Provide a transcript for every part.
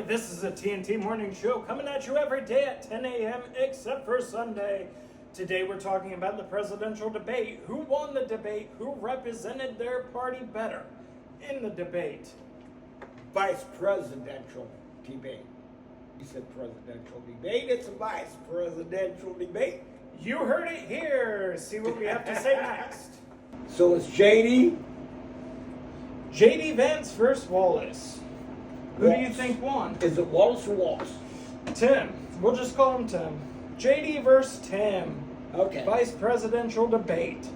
this is a TNT morning show coming at you every day at 10 a.m. except for Sunday. Today we're talking about the presidential debate. Who won the debate? Who represented their party better in the debate? Vice presidential debate. You said presidential debate. It's a vice presidential debate. You heard it here. See what we have to say next. So it's JD. JD Vance versus Wallace. Who do you Wallace. think won? Is it Wallace or Wallace? Tim. We'll just call him Tim. JD versus Tim. Okay. Vice presidential debate.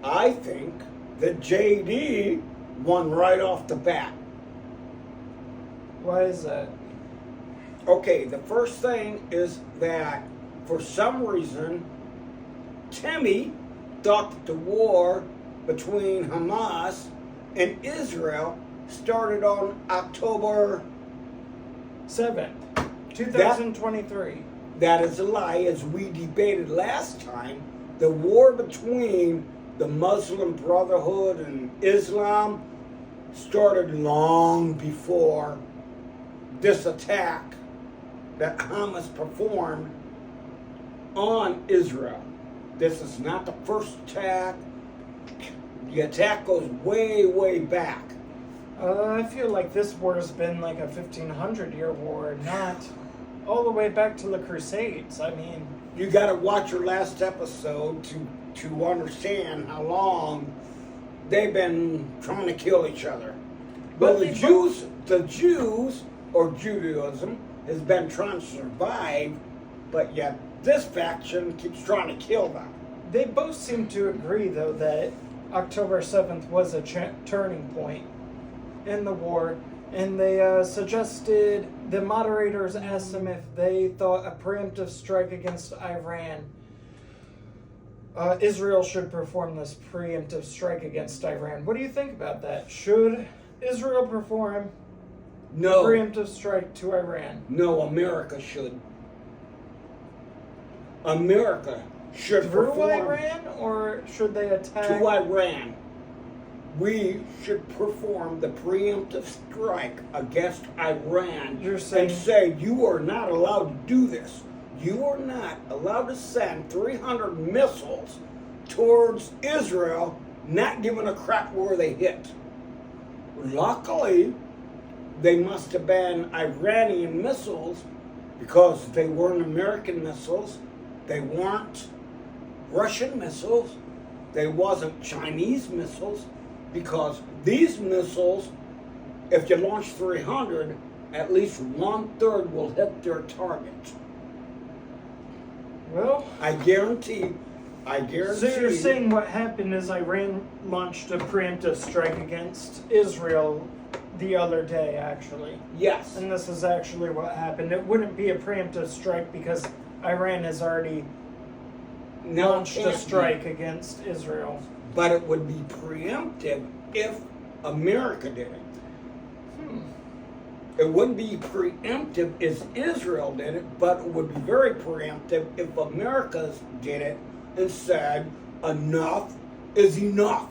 I think that JD won right off the bat. Why is that? Okay, the first thing is that for some reason, Timmy thought that the war between Hamas and Israel started on October 7th, 2023. That is a lie. As we debated last time, the war between the Muslim Brotherhood and Islam started long before this attack that Hamas performed on Israel. This is not the first attack. The attack goes way, way back. I feel like this war has been like a 1500-year war, not all the way back to the Crusades. I mean, You got to watch your last episode to understand how long they've been trying to kill each other. But the Jews or Judaism has been trying to survive, but yet this faction keeps trying to kill them. they both seem to agree, though, that October 7th was a turning point in the war. And they suggested, the moderators asked them if they thought a preemptive strike against Iran, Israel should perform this preemptive strike against Iran. What do you think about that? Should Israel perform a preemptive strike to Iran? No, America should. America should Through perform Iran, or should they attack? to Iran. We should perform the preemptive strike against Iran You're saying- and say, you are not allowed to do this. You are not allowed to send 300 missiles towards Israel, not giving a crap where they hit. Luckily, they must have been Iranian missiles because they weren't American missiles. They weren't Russian missiles. They wasn't Chinese missiles. Because these missiles, if you launch 300, at least 1/3 will hit their target. Well, I guarantee. so you're saying what happened is Iran launched a preemptive strike against Israel the other day, actually. Yes. And this is actually what happened. It wouldn't be a preemptive strike because Iran has already No, launched it a can't be. strike against Israel. But it would be preemptive if America did it. It wouldn't be preemptive if Israel did it, but it would be very preemptive if America did it and said, enough is enough.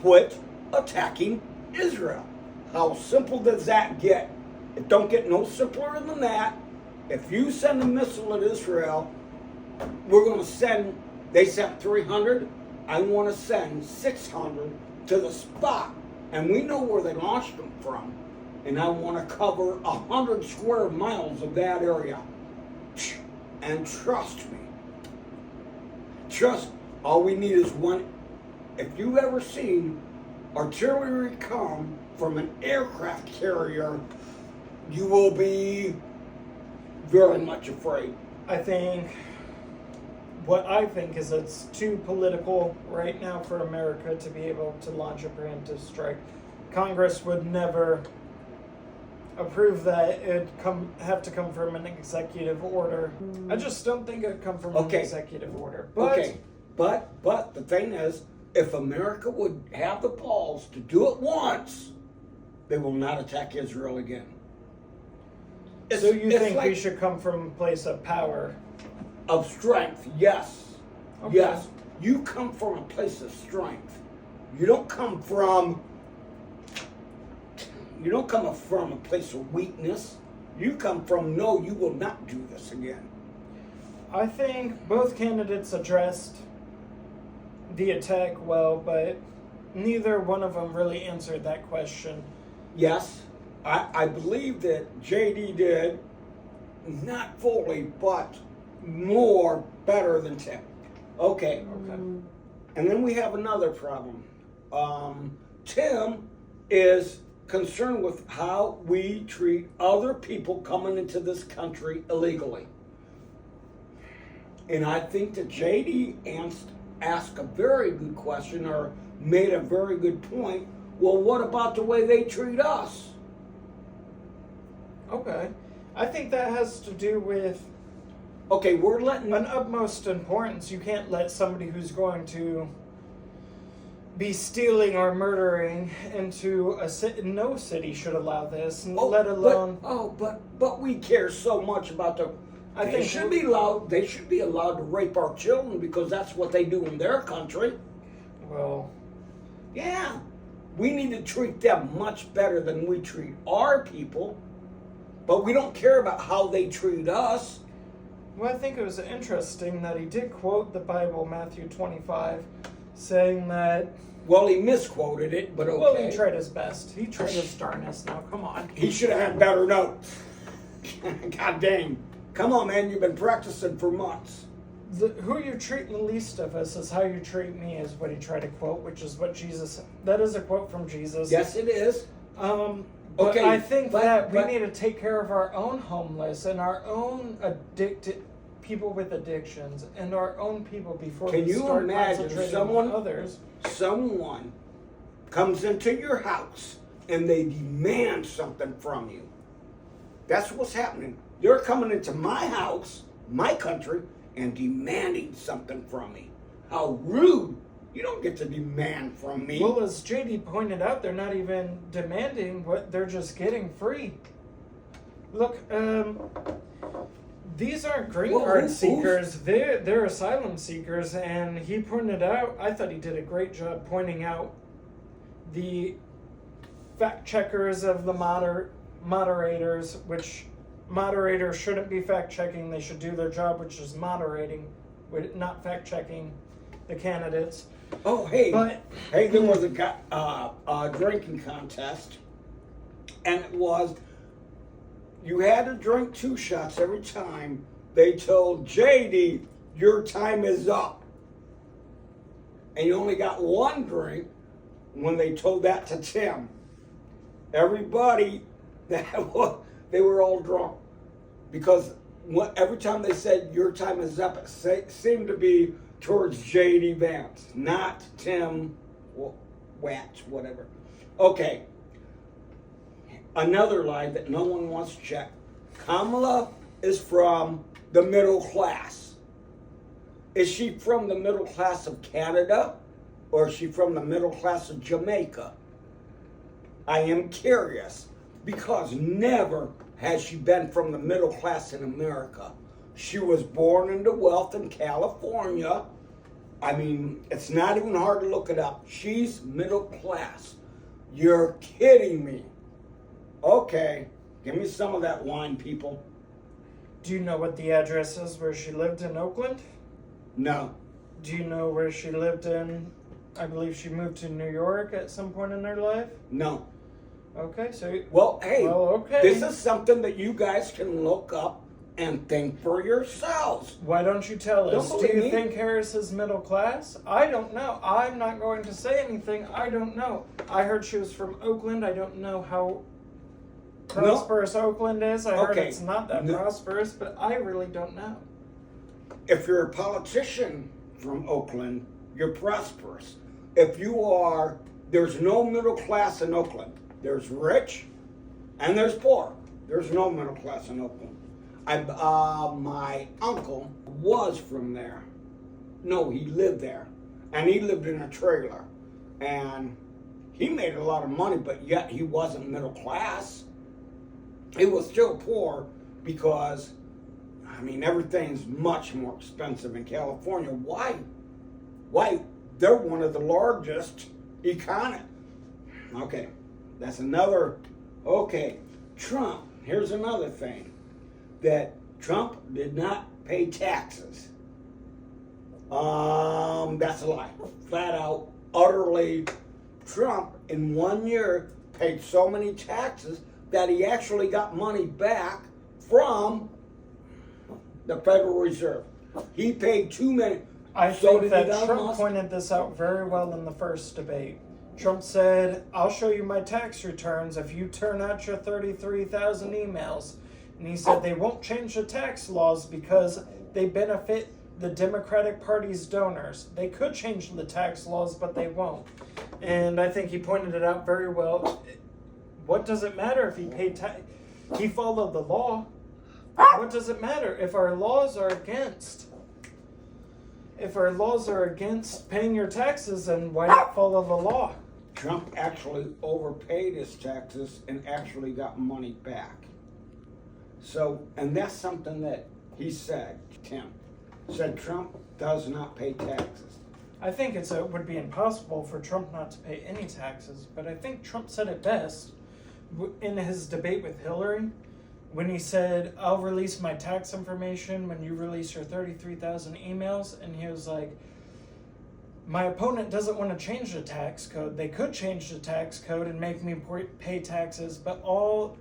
Quit attacking Israel. How simple does that get? It don't get no simpler than that. If you send a missile at Israel, we're going to send, they sent 300, I want to send 600 to the spot. And we know where they launched them from. And I want to cover 100 square miles of that area. And trust me. All we need is one. If you've ever seen artillery come from an aircraft carrier, you will be very much afraid. What I think is it's too political right now for America to be able to launch a preemptive strike. Congress would never approve that. It'd have to come from an executive order. I just don't think it'd come from an executive order. But But the thing is, if America would have the balls to do it once, they will not attack Israel again. So you think we should come from a place of power? Of strength, yes. Okay. Yes. You come from a place of strength. You don't come from You don't come from a place of weakness. You come from, no, you will not do this again. I think both candidates addressed the attack well, but neither one of them really answered that question. Yes, I believe that JD did, not fully, but more better than Tim. Okay. And then we have another problem. Tim is concerned with how we treat other people coming into this country illegally. And I think that JD asked a very good question, or made a very good point. Well, what about the way they treat us? Okay. I think that has to do with Okay, we're letting an utmost importance. You can't let somebody who's going to be stealing or murdering into a city. No city should allow this, let alone. But we care so much about the. I They think should be allowed. They should be allowed to rape our children because that's what they do in their country. Well, Yeah, we need to treat them much better than we treat our people. But we don't care about how they treat us. I think it was interesting that he did quote the Bible, Matthew 25, saying that. Well, he misquoted it, but okay. Well, he tried his best. He tried his darnest. Now, come on. He should have had better notes. God dang. Come on, man. You've been practicing for months. Who you treat the least of us is how you treat me, is what he tried to quote, which is what Jesus. That is a quote from Jesus. Yes, it is. But Okay, I think that we but- need to take care of our own homeless and our own addicted people with addictions and our own people before Can we you start imagine concentrating someone- on others. Someone comes into your house and they demand something from you. That's what's happening. They're coming into my house, my country, and demanding something from me. How rude. You don't get to demand from me. Well, as JD pointed out, they're not even demanding what they're just getting free. Look, these aren't green Well, card who's- seekers. They're asylum seekers, and he pointed out. I thought he did a great job pointing out the fact checkers of the moderators, which moderators shouldn't be fact checking. They should do their job, which is moderating, not fact checking the candidates. Oh, hey. But Hey, there was a drinking contest, and it was, you had to drink 2 shots every time they told JD, your time is up. And you only got 1 drink when they told that to Tim. Everybody, they were all drunk. Because every time they said, your time is up, it seemed to be towards JD Vance, not Tim Watts, whatever. Okay. Another lie that no one wants to check. Kamala is from the middle class. Is she from the middle class of Canada or is she from the middle class of Jamaica? I am curious because never has she been from the middle class in America. She was born into wealth in California. I mean, it's not even hard to look it up. She's middle class. You're kidding me. Okay, give me some of that wine, people. do you know what the address is where she lived in Oakland? No. Do you know where she lived in? I believe she moved to New York at some point in her life. No. Okay, so Well, hey, okay. This is something that you guys can look up and think for yourselves. Why don't you tell us? Don't Do believe you me? think Harris is middle class? I don't know. I'm not going to say anything. I don't know. I heard she was from Oakland. I don't know how prosperous Oakland is. I heard Okay. it's not that No. prosperous, but I really don't know. If you're a politician from Oakland, you're prosperous. If you are, there's no middle class in Oakland. There's rich and there's poor. There's no middle class in Oakland. My uncle was from there. No, he lived there. And he lived in a trailer. And he made a lot of money, but yet he wasn't middle class. He was still poor because, I mean, everything's much more expensive in California. Why? They're one of the largest economies. Okay, that's another Okay, Trump, here's another thing. That Trump did not pay taxes. That's a lie. Flat out, utterly. Trump, in 1 year, paid so many taxes that he actually got money back from the Federal Reserve. He paid too many. I So think did that Elon Trump Musk. pointed this out very well in the first debate. Trump said, I'll show you my tax returns if you turn out your 33,000 emails. And he said they won't change the tax laws because they benefit the Democratic Party's donors. They could change the tax laws, but they won't. And I think he pointed it out very well. What does it matter if he paid tax? He followed the law. What does it matter if our laws are against? If our laws are against paying your taxes, then why not follow the law? Trump actually overpaid his taxes and actually got money back. So, and that's something that he said, Tim, said Trump does not pay taxes. I think it would be impossible for Trump not to pay any taxes, but I think Trump said it best in his debate with Hillary when he said, I'll release my tax information when you release your 33,000 emails. And he was like, my opponent doesn't want to change the tax code. They could change the tax code and make me pay taxes, but all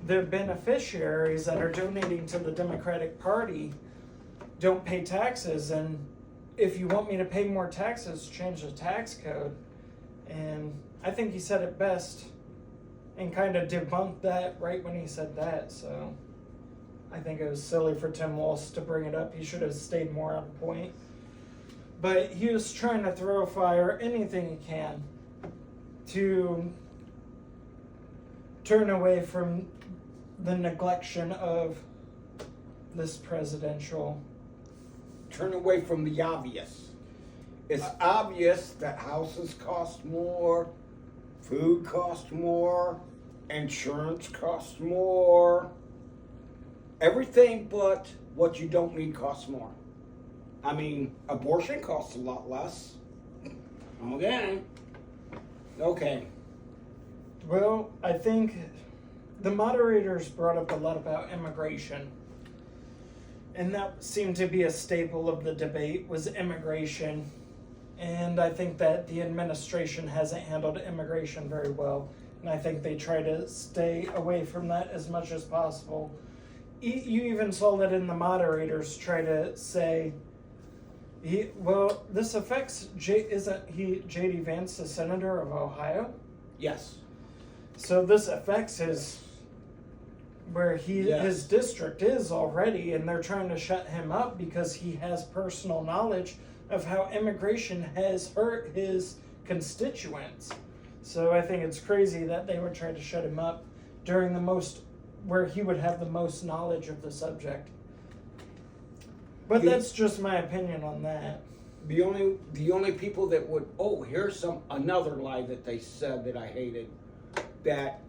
the beneficiaries that are donating to the Democratic Party don't pay taxes. And if you want me to pay more taxes, change the tax code. And I think he said it best and kind of debunked that right when he said that. So I think it was silly for Tim Walz to bring it up. He should have stayed more on point. But he was trying to throw fire anything he can to turn away from the neglection of this presidential. Turn away from the obvious. It's obvious that houses cost more, food costs more, insurance costs more. Everything but what you don't need costs more. I mean, abortion costs a lot less. Okay. Well, I think the moderators brought up a lot about immigration. And that seemed to be a staple of the debate was immigration. And I think that the administration hasn't handled immigration very well. And I think they try to stay away from that as much as possible. You even saw that in the moderators try to say, this affects, isn't he J.D. Vance, the senator of Ohio? Yes. So this affects where Yes. his district is already, and they're trying to shut him up because he has personal knowledge of how immigration has hurt his constituents. So I think it's crazy that they would try to shut him up during where he would have the most knowledge of the subject. But that's just my opinion on that. The only people that would here's another lie that they said that I hated, that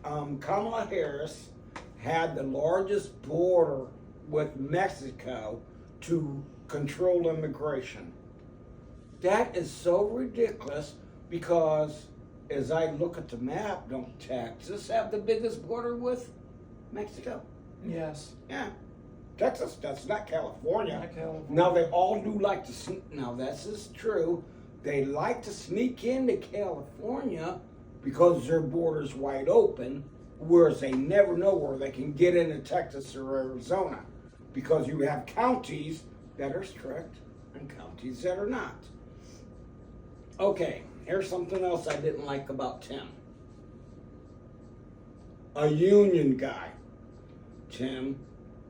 Kamala Harris had the largest border with Mexico to control immigration. That is so ridiculous because as I look at the map, don't Texas have the biggest border with Mexico? Yes. Yeah. Texas, that's not California. Not California. Now they all do like to sneak. Now this is true. They like to sneak into California because their border's wide open, whereas they never know where they can get into Texas or Arizona, because you have counties that are strict and counties that are not. Okay, here's something else I didn't like about Tim. A union guy. Tim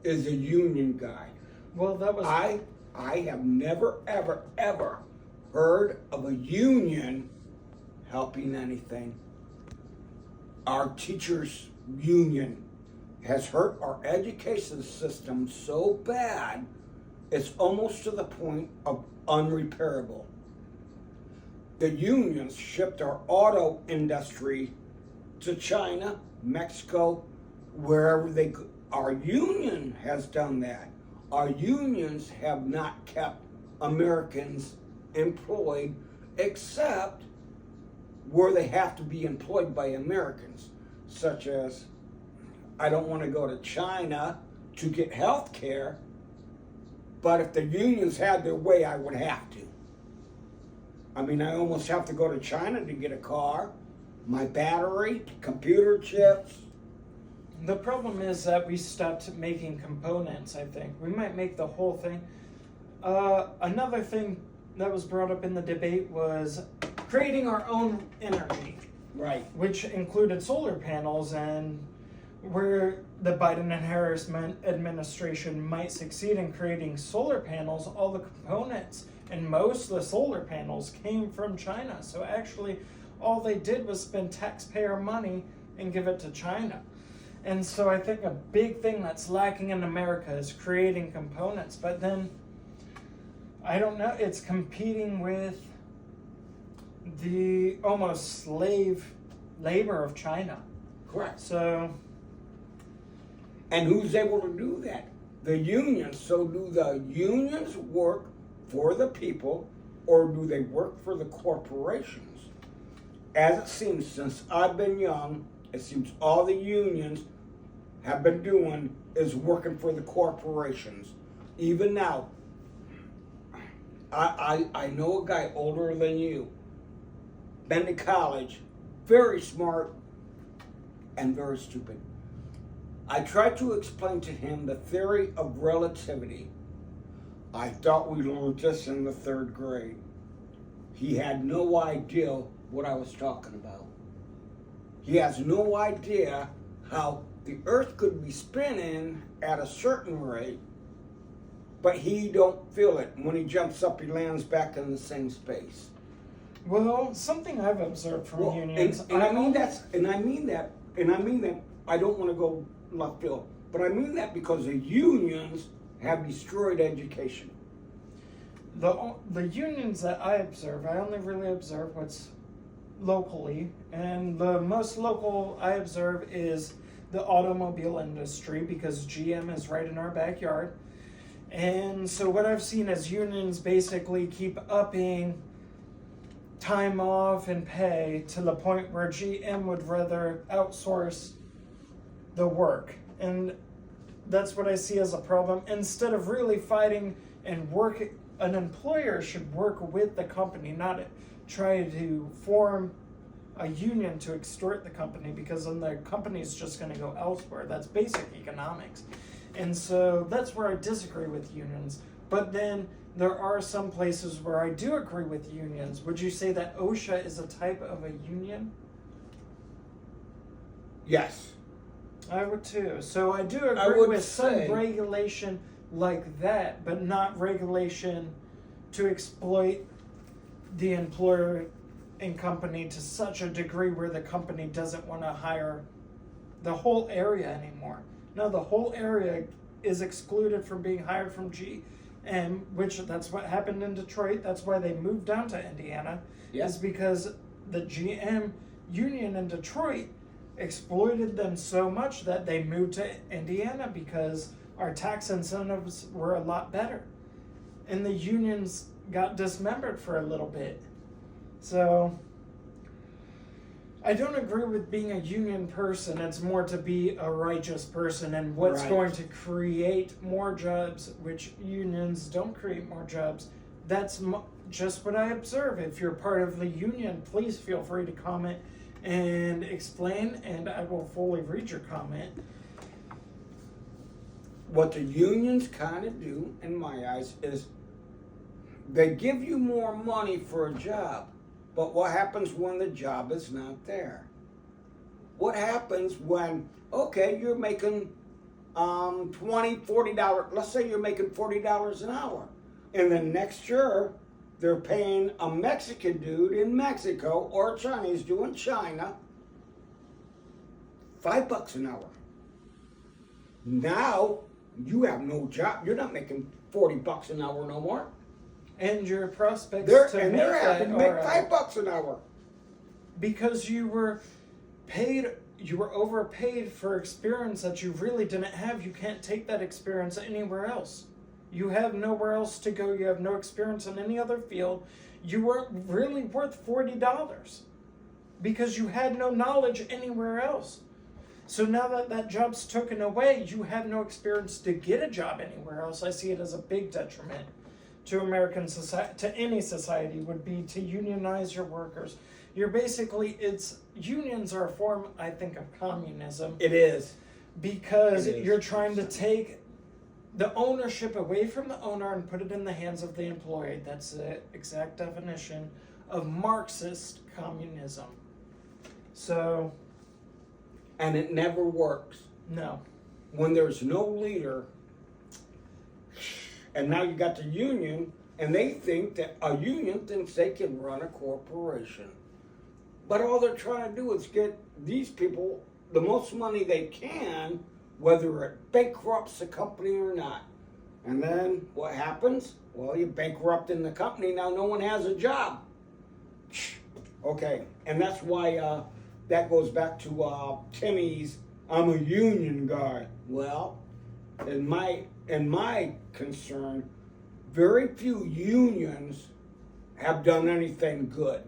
is a union guy. Well, that was... I have never, ever, ever heard of a union helping anything. Our teachers' union has hurt our education system so bad, it's almost to the point of unrepairable. The unions shipped our auto industry to China, Mexico, wherever they could. Our union has done that. Our unions have not kept Americans employed except where they have to be employed by Americans. such as I don't want to go to China to get health care, but if the unions had their way, I would have to. I mean, I almost have to go to China to get a car, my battery, computer chips. The problem is that we stopped making components, I think. We might make the whole thing. Another thing that was brought up in the debate was creating our own energy, Right. which included solar panels, and where the Biden and Harris administration might succeed in creating solar panels, all the components and most of the solar panels came from China. So actually, all they did was spend taxpayer money and give it to China. And so I think a big thing that's lacking in America is creating components. But then, I don't know, it's competing with the almost slave labor of China. Correct. So, And who's able to do that? The unions. So do the unions work for the people, or do they work for the corporations? As it seems, since I've been young, it seems all the unions have been doing is working for the corporations. Even now, I know a guy older than you, been to college, very smart and very stupid. I tried to explain to him the theory of relativity. I thought we learned this in the 3rd grade. He had no idea what I was talking about. He has no idea how the earth could be spinning at a certain rate, but he don't feel it. When he jumps up, he lands back in the same space. well, something I've observed from unions. And I mean that I don't want to go left field, but I mean that because the unions have destroyed education. The unions that I observe, I only really observe what's locally, and the most local I observe is the automobile industry, because GM is right in our backyard. And so what I've seen is unions basically keep upping time off and pay to the point where GM would rather outsource the work. And that's what I see as a problem. Instead of really fighting and working, an employer should work with the company, not try to form a union to extort the company, because then the company is just going to go elsewhere. That's basic economics. And so that's where I disagree with unions. But then there are some places where I do agree with unions. Would you say that OSHA is a type of a union? Yes. I would too. So I do I agree would with say- some regulation like that, but not regulation to exploit the employer and company to such a degree where the company doesn't want to hire the whole area anymore. No, the whole area is excluded from being hired from GM, which that's what happened in Detroit. That's why they moved down to Indiana, Yep. is because the GM union in Detroit exploited them so much that they moved to Indiana because our tax incentives were a lot better. And the unions got dismembered for a little bit. So I don't agree with being a union person. It's more to be a righteous person and what's Right. going to create more jobs, which unions don't create more jobs. That's just what I observe. If you're part of the union, please feel free to comment and explain, and I will fully read your comment. What the unions kind of do, in my eyes, is they give you more money for a job. But what happens when the job is not there? What happens when, okay, you're making $20, $40, let's say you're making $40 an hour. And then next year, they're paying a Mexican dude in Mexico or a Chinese dude in China $5 an hour. Now, you have no job. You're not making $40 an hour no more. And your prospects They're to make having that to make are $5 an hour. because you were paid, you were overpaid for experience that you really didn't have. You can't take that experience anywhere else. You have nowhere else to go. You have no experience in any other field. You weren't really worth $40 because you had no knowledge anywhere else. So now that that job's taken away, you have no experience to get a job anywhere else. I see it as a big detriment to American society, to any society, would be to unionize your workers. You're basically, unions are a form, I think, of communism. It is. Because It is. you're trying to take the ownership away from the owner and put it in the hands of the employee. That's the exact definition of Marxist communism. So, And it never works. no. When there's no leader, and now you got the union, and they think that a union thinks they can run a corporation. But all they're trying to do is get these people the most money they can, whether it bankrupts the company or not. And then what happens? Well, you bankrupting the company, now no one has a job. Okay, and that's why that goes back to Timmy's, I'm a union guy. Well, in my concern, very few unions have done anything good.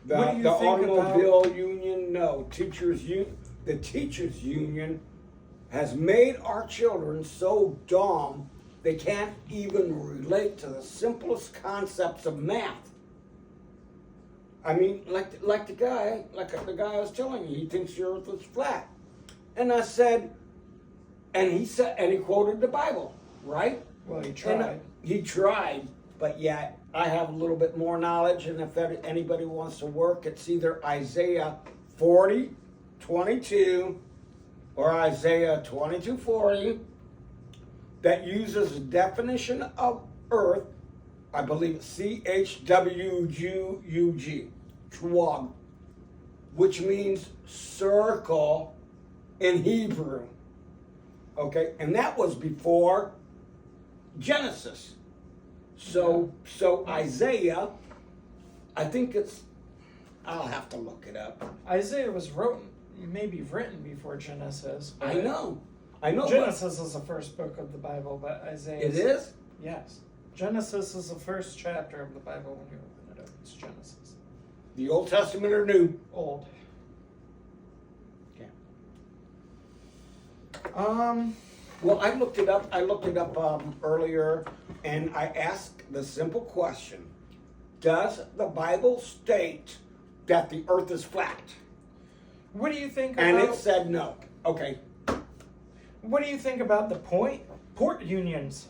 What do you The think automobile union, no. The teachers union has made our children so dumb they can't even relate to the simplest concepts of math. I mean, like the guy I was telling you, he thinks the earth is flat. And I said, and he quoted the Bible, right? Well, he And tried. he tried, but yet I have a little bit more knowledge, and if anybody wants to work, it's either Isaiah 40:22 or Isaiah 22:40 that uses the definition of earth. I believe it's CHWUG, Chwag, which means circle in Hebrew. Okay, and that was before Genesis. So Isaiah, I think I'll have to look it up. Isaiah was maybe written before Genesis. I know. Genesis is the first book of the Bible, but Isaiah. It is? Yes. Genesis is the first chapter of the Bible when you open it up. It's Genesis. The Old Testament or New? Old. Okay. Well, I looked it up earlier, and I asked the simple question: does the Bible state that the earth is flat? what do you think about... And it said no. Okay. What do you think about the port unions?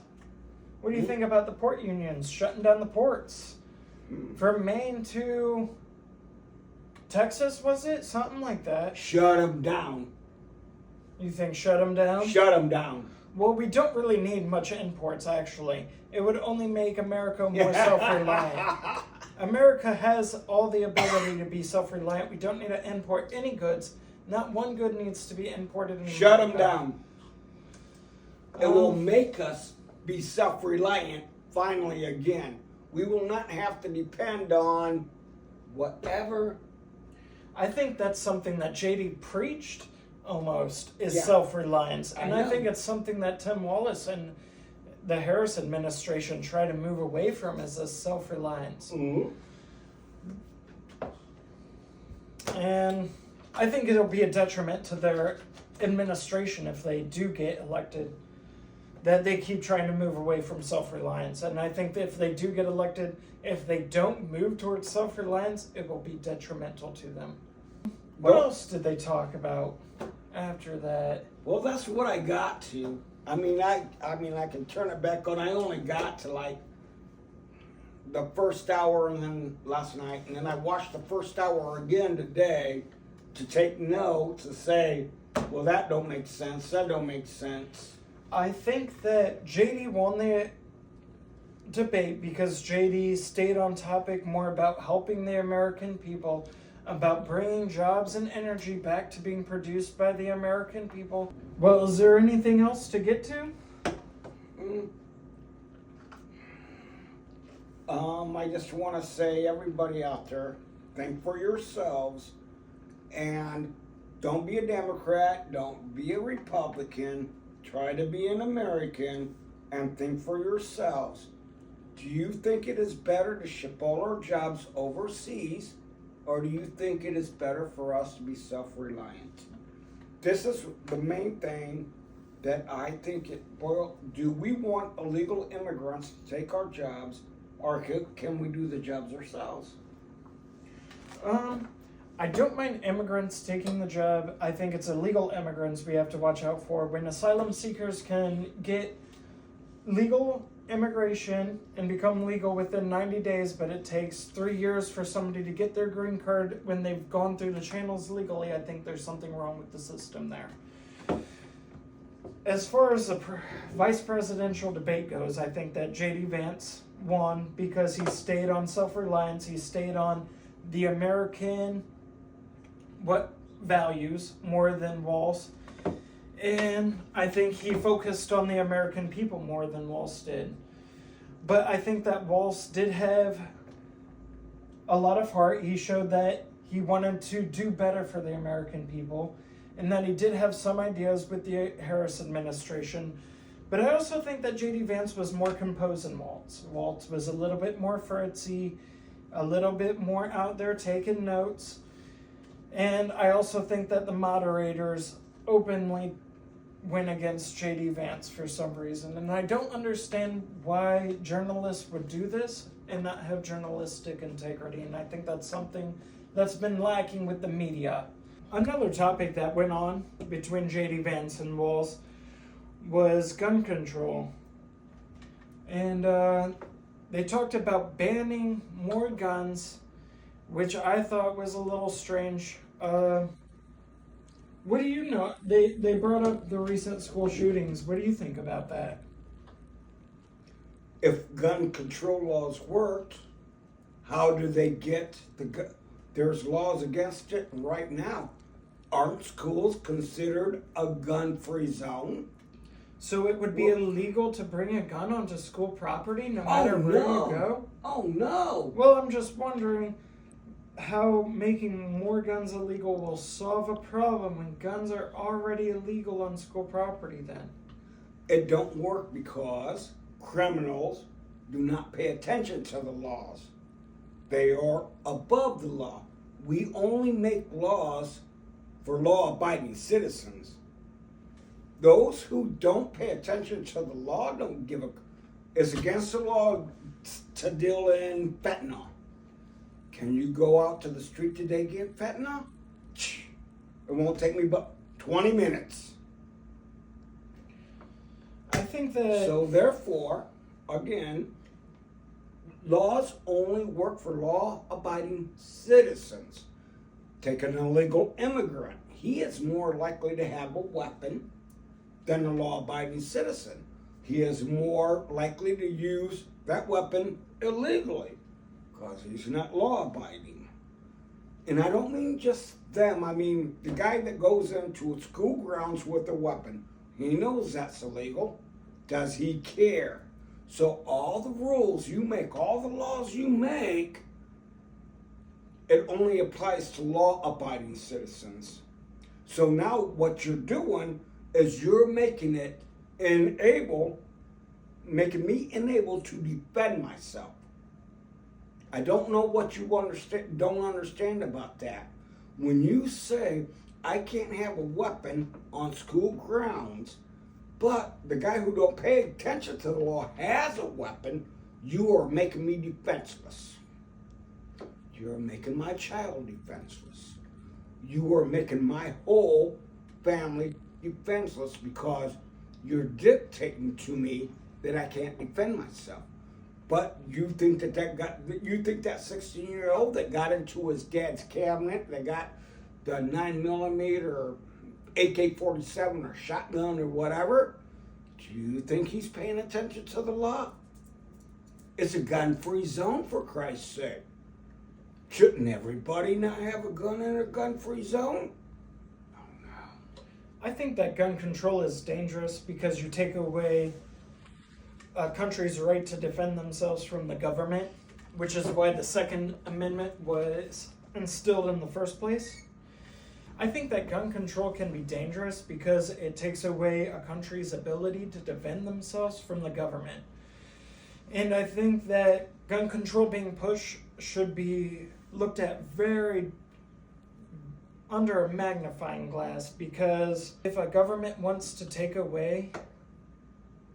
What do you think about the port unions shutting down the ports? From Maine to Texas, was it? Something like that. Shut them down. You think shut them down? Shut them down. Well, we don't really need much imports, actually. It would only make America more self-reliant. America has all the ability to be self-reliant. We don't need to import any goods. Not one good needs to be imported in Shut them America. down. It will make us be self-reliant finally again. We will not have to depend on whatever. I think that's something that JD preached almost, is Yeah. self-reliance. And I know. think it's something that Tim Wallace and the Harris administration try to move away from, is this self-reliance. Mm-hmm. And I think it'll be a detriment to their administration if they do get elected, that they keep trying to move away from self-reliance. And I think that if they do get elected, if they don't move towards self-reliance, it will be detrimental to them. What Well- else did they talk about after that? Well, that's what I got to. I mean, I can turn it back on. I only got to like the first hour, and then last night, and then I watched the first hour again today to take notes to say, well, that don't make sense. That don't make sense. I think that JD won the debate because JD stayed on topic more about helping the American people, about bringing jobs and energy back to being produced by the American people. Well, is there anything else to get to? I just want to say, everybody out there, think for yourselves, and don't be a Democrat, don't be a Republican, try to be an American, and think for yourselves. Do you think it is better to ship all our jobs overseas, or do you think it is better for us to be self-reliant? this is the main thing that I think do we want illegal immigrants to take our jobs, or can we do the jobs ourselves? I don't mind immigrants taking the job. I think it's illegal immigrants we have to watch out for. When asylum seekers can get legal immigration and become legal within 90 days, but it takes 3 years for somebody to get their green card when they've gone through the channels legally, I think there's something wrong with the system there. As far as the vice presidential debate goes, I think that J.D. Vance won because he stayed on self-reliance, he stayed on the American values more than Walz, and I think he focused on the American people more than Walz did. But I think that Walz did have a lot of heart. He showed that he wanted to do better for the American people, and that he did have some ideas with the Harris administration. But I also think that J.D. Vance was more composed than Walz. Walz was a little bit more fritzy, a little bit more out there taking notes. And I also think that the moderators openly went against J.D. Vance for some reason. And I don't understand why journalists would do this and not have journalistic integrity. And I think that's something that's been lacking with the media. Another topic that went on between J.D. Vance and Walz was gun control. And they talked about banning more guns, which I thought was a little strange. What do you know? They brought up the recent school shootings. What do you think about that? If gun control laws worked, how do they get the gun? There's laws against it right now. Aren't schools considered a gun-free zone? So it would be illegal to bring a gun onto school property no matter where you go? Oh, no. Well, I'm just wondering how making more guns illegal will solve a problem when guns are already illegal on school property then. It don't work because criminals do not pay attention to the laws. They are above the law. We only make laws for law-abiding citizens. Those who don't pay attention to the law don't give a... It's against the law to deal in fentanyl. Can you go out to the street today and get fentanyl? It won't take me but 20 minutes. I think that... So therefore, again, laws only work for law-abiding citizens. Take an illegal immigrant. He is more likely to have a weapon than a law-abiding citizen. He is more likely to use that weapon illegally because he's not law-abiding. And I don't mean just them. I mean the guy that goes into school grounds with a weapon. He knows that's illegal. Does he care? So all the rules you make, all the laws you make, it only applies to law-abiding citizens. So now what you're doing is you're making it making me unable to defend myself. I don't know what you don't understand about that. When you say I can't have a weapon on school grounds, but the guy who don't pay attention to the law has a weapon, you are making me defenseless. You're making my child defenseless. You are making my whole family defenseless because you're dictating to me that I can't defend myself. But you think that 16-year-old that got into his dad's cabinet, that got the 9mm or AK-47 or shotgun or whatever, do you think he's paying attention to the law? It's a gun-free zone, for Christ's sake. Shouldn't everybody not have a gun in a gun-free zone? Oh, no. I think that gun control is dangerous because you take away a country's right to defend themselves from the government, which is why the Second Amendment was instilled in the first place. I think that gun control can be dangerous because it takes away a country's ability to defend themselves from the government. And I think that gun control being pushed should be looked at very under a magnifying glass, because if a government wants to take away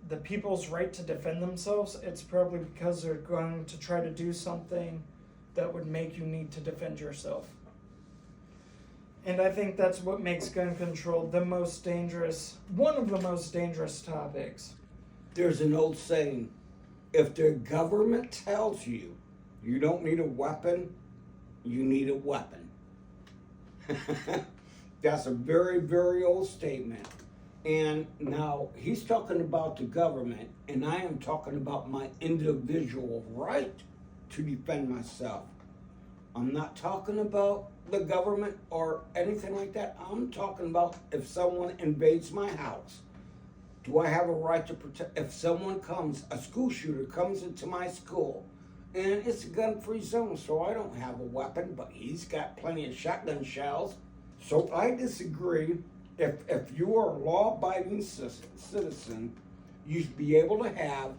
the people's right to defend themselves, it's probably because they're going to try to do something that would make you need to defend yourself. And I think that's what makes gun control one of the most dangerous topics. There's an old saying, if the government tells you you don't need a weapon, you need a weapon. That's a very, very old statement. And now he's talking about the government, and I am talking about my individual right to defend myself. I'm not talking about the government or anything like that. I'm talking about if someone invades my house. Do I have a right to protect? If someone a school shooter comes into my school, and it's a gun-free zone, so I don't have a weapon, but he's got plenty of shotgun shells. So I disagree. If you are a law-abiding citizen, you should be able to have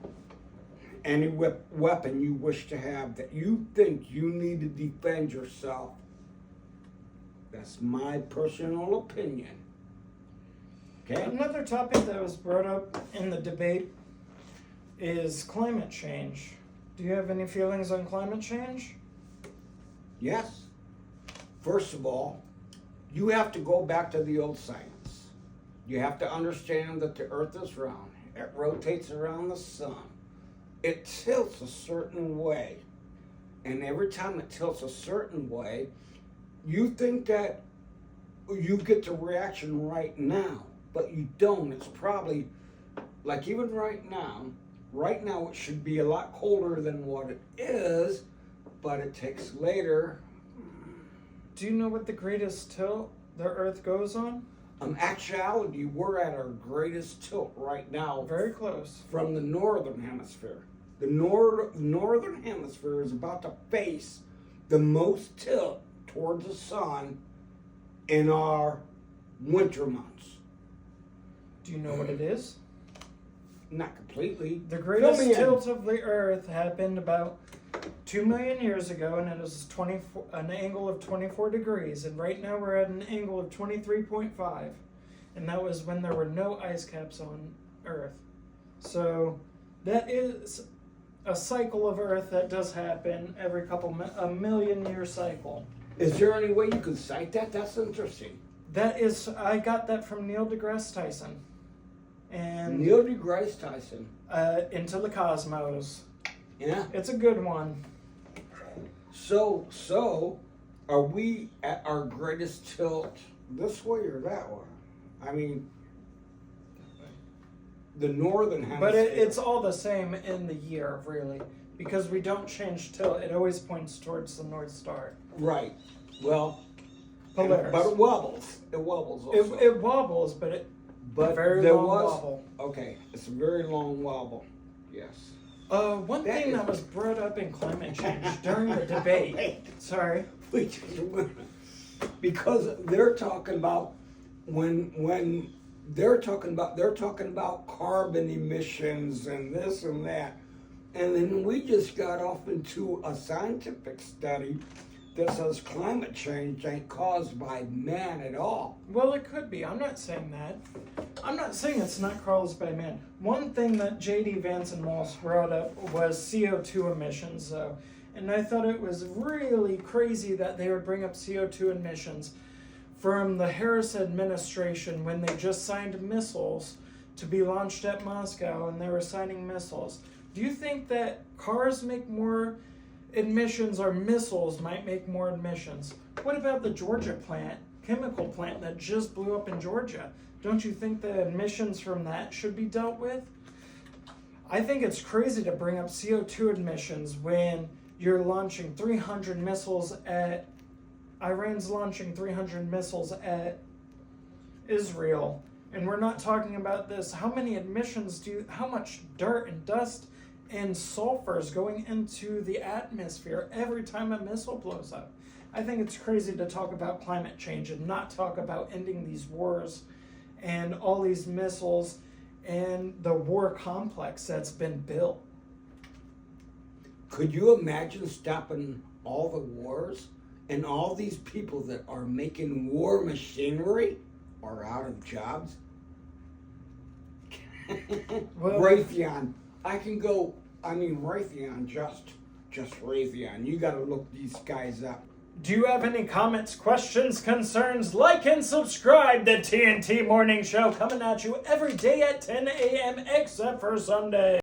any weapon you wish to have that you think you need to defend yourself. That's my personal opinion. Okay? Another topic that was brought up in the debate is climate change. Do you have any feelings on climate change? Yes. First of all, you have to go back to the old science. You have to understand that the earth is round. It rotates around the sun. It tilts a certain way. And every time it tilts a certain way, you think that you get the reaction right now, but you don't. It's probably, like even right now it should be a lot colder than what it is, but it takes later. Do you know what the greatest tilt the earth goes on? Actuality, we're at our greatest tilt right now. Very close. From the northern hemisphere. The northern hemisphere is about to face the most tilt towards the sun in our winter months. Do you know what it is? Not completely. The greatest tilt of the earth happened about 2 million years ago, and it was an angle of 24 degrees, and right now we're at an angle of 23.5, and that was when there were no ice caps on Earth. So that is a cycle of Earth that does happen every a million-year cycle. Is there any way you could cite that? That's interesting. I got that from Neil deGrasse Tyson. And Neil deGrasse Tyson. Into the Cosmos. Yeah. It's a good one. So, are we at our greatest tilt this way or that way? I mean, the northern hemisphere. But it's all the same in the year, really, because we don't change tilt. It always points towards the North Star. Right. Well, Polaris. But it wobbles. It wobbles also. It wobbles, but very long wobble. Okay, it's a very long wobble. Yes. One thing that was brought up in climate change during the debate. Sorry. Because they're talking about when they're talking about carbon emissions and this and that, and then we just got off into a scientific study that says climate change ain't caused by man at all. Well, it could be. I'm not saying that. I'm not saying it's not caused by man. One thing that J.D. Vance and Walsh brought up was CO2 emissions, though. And I thought it was really crazy that they would bring up CO2 emissions from the Harris administration when they just signed missiles to be launched at Moscow, and they were signing missiles. Do you think that cars make more emissions or missiles might make more emissions? What about the Georgia chemical plant that just blew up in Georgia? Don't you think the emissions from that should be dealt with? I think it's crazy to bring up CO2 emissions when you're launching 300 missiles at Iran's launching 300 missiles at Israel, and we're not talking about this. How many emissions how much dirt and dust and sulfur is going into the atmosphere every time a missile blows up? I think it's crazy to talk about climate change and not talk about ending these wars and all these missiles and the war complex that's been built. Could you imagine stopping all the wars and all these people that are making war machinery are out of jobs. Well, Raytheon. Raytheon, just Raytheon. You gotta look these guys up. do you have any comments, questions, concerns? Like and subscribe to TNT Morning Show, coming at you every day at 10 a.m. except for Sunday.